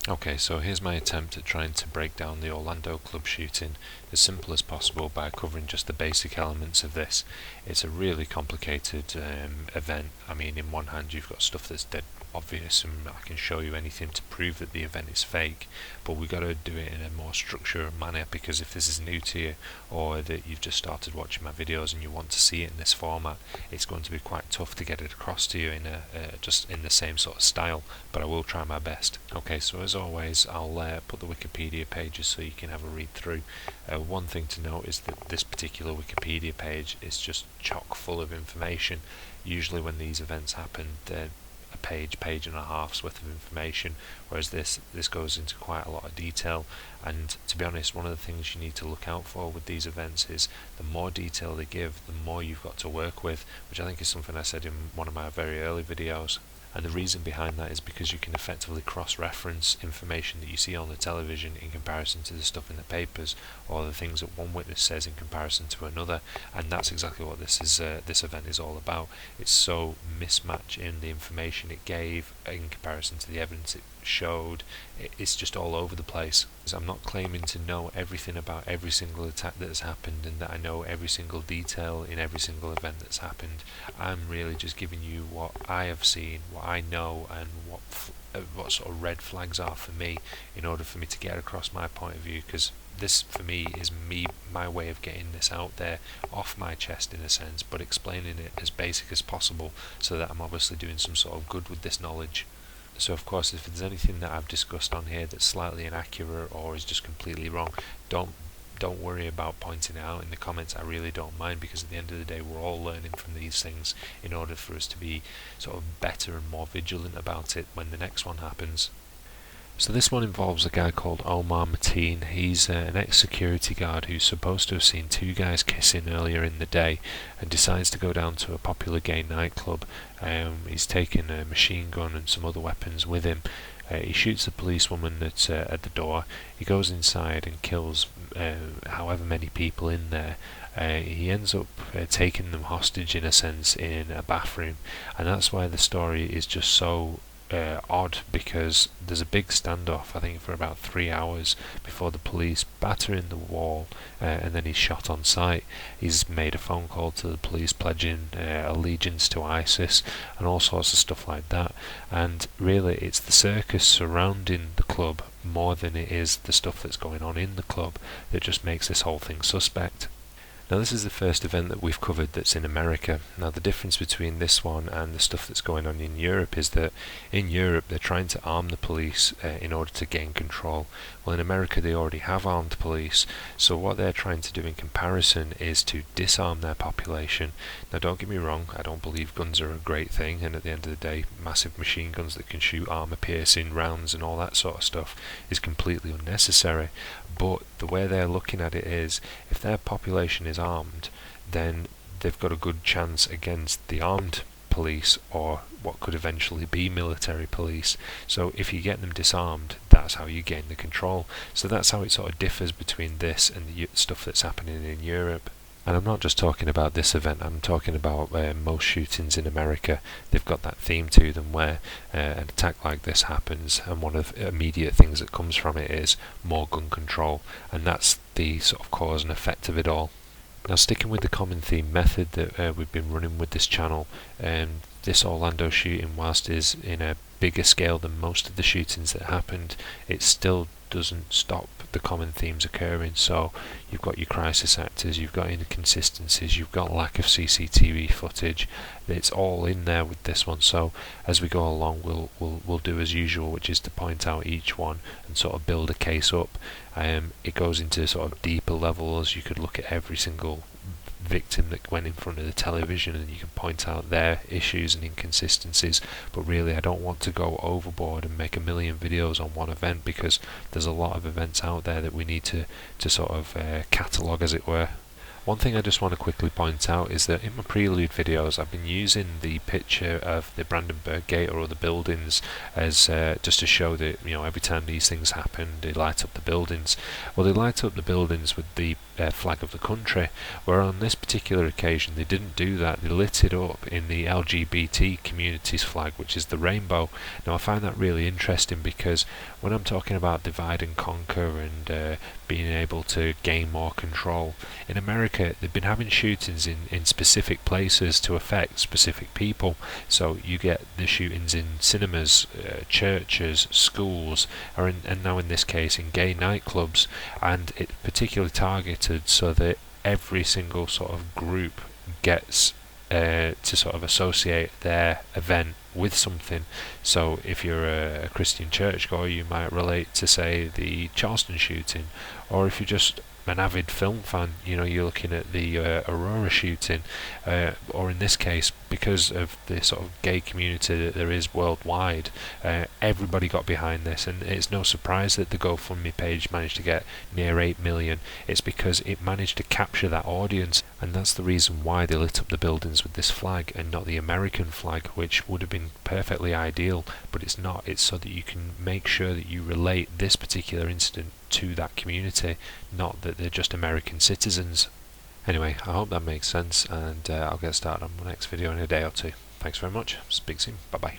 Okay, so here's my attempt at trying to break down the Orlando club shooting as simple as possible by covering just the basic elements of this. It's a really complicated event. I mean, in one hand you've got stuff that's dead obvious and I can show you anything to prove that the event is fake, but we've got to do it in a more structured manner, because if this is new to you or that you've just started watching my videos and you want to see it in this format, it's going to be quite tough to get it across to you in just in the same sort of style, but I will try my best. Okay, so as always I'll put the Wikipedia pages so you can have a read through. One thing to note is that this particular Wikipedia page is just chock full of information. Usually when these events happen, they're a page and a half's worth of information, whereas this goes into quite a lot of detail. And to be honest, one of the things you need to look out for with these events is the more detail they give, the more you've got to work with, which I think is something I said in one of my very early videos. And the reason behind that is because you can effectively cross-reference information that you see on the television in comparison to the stuff in the papers, or the things that one witness says in comparison to another, and that's exactly what this event is all about. It's so mismatch in the information it gave in comparison to the evidence it showed. It's just all over the place. I'm not claiming to know everything about every single attack that has happened and that I know every single detail in every single event that's happened. I'm really just giving you what I have seen, what I know, and what sort of red flags are for me, in order for me to get across my point of view, because this for me is my way of getting this out there off my chest in a sense, but explaining it as basic as possible so that I'm obviously doing some sort of good with this knowledge. So of course, if there's anything that I've discussed on here that's slightly inaccurate or is just completely wrong, don't worry about pointing it out in the comments. I really don't mind, because at the end of the day we're all learning from these things in order for us to be sort of better and more vigilant about it when the next one happens. So this one involves a guy called Omar Mateen. He's an ex-security guard who's supposed to have seen two guys kissing earlier in the day and decides to go down to a popular gay nightclub. He's taken a machine gun and some other weapons with him. He shoots the policewoman that's at the door. He goes inside and kills however many people in there. He ends up taking them hostage in a sense in a bathroom, and that's why the story is just so odd, because there's a big standoff, I think for about 3 hours, before the police batter in the wall, and then he's shot on sight. He's made a phone call to the police pledging allegiance to ISIS and all sorts of stuff like that, and really it's the circus surrounding the club more than it is the stuff that's going on in the club that just makes this whole thing suspect. Now this is the first event that we've covered that's in America. Now the difference between this one and the stuff that's going on in Europe is that in Europe they're trying to arm the police in order to gain control. Well, in America they already have armed police, so what they're trying to do in comparison is to disarm their population. Now don't get me wrong, I don't believe guns are a great thing, and at the end of the day massive machine guns that can shoot armor-piercing rounds and all that sort of stuff is completely unnecessary. But the way they're looking at it is, if their population is armed, then they've got a good chance against the armed police, or what could eventually be military police. So if you get them disarmed, that's how you gain the control. So that's how it sort of differs between this and the stuff that's happening in Europe. And I'm not just talking about this event, I'm talking about most shootings in America. They've got that theme to them where an attack like this happens, and one of the immediate things that comes from it is more gun control, and that's the sort of cause and effect of it all. Now, sticking with the common theme method that we've been running with this channel, this Orlando shooting, whilst is in a bigger scale than most of the shootings that happened, it still doesn't stop the common themes occurring. So you've got your crisis actors, you've got inconsistencies, you've got lack of CCTV footage. It's all in there with this one. So as we go along, we'll do as usual, which is to point out each one and sort of build a case up. It goes into sort of deeper levels. You could look at every single victim that went in front of the television and you can point out their issues and inconsistencies, but really I don't want to go overboard and make a million videos on one event, because there's a lot of events out there that we need to sort of catalogue, as it were. One thing I just want to quickly point out is that in my prelude videos I've been using the picture of the Brandenburg Gate or other buildings as just to show that, you know, every time these things happen they light up the buildings. Well, they light up the buildings with the flag of the country, where on this particular occasion they didn't do that. They lit it up in the LGBT community's flag, which is the rainbow. Now I find that really interesting because when I'm talking about divide and conquer and being able to gain more control, in America they've been having shootings in specific places to affect specific people. So you get the shootings in cinemas, churches, schools, and now in this case in gay nightclubs, and it's particularly targeted so that every single sort of group gets to sort of associate their event with something. So if you're a Christian churchgoer, you might relate to, say, the Charleston shooting, or if you're just an avid film fan, you know, you're looking at the Aurora shooting, or in this case, because of the sort of gay community that there is worldwide, everybody got behind this, and it's no surprise that the GoFundMe page managed to get near 8 million. It's because it managed to capture that audience, and that's the reason why they lit up the buildings with this flag and not the American flag, which would have been perfectly ideal, but it's not. It's so that you can make sure that you relate this particular incident to that community, not that they're just American citizens. Anyway, I hope that makes sense, and I'll get started on my next video in a day or two. Thanks very much. Speak soon. Bye bye.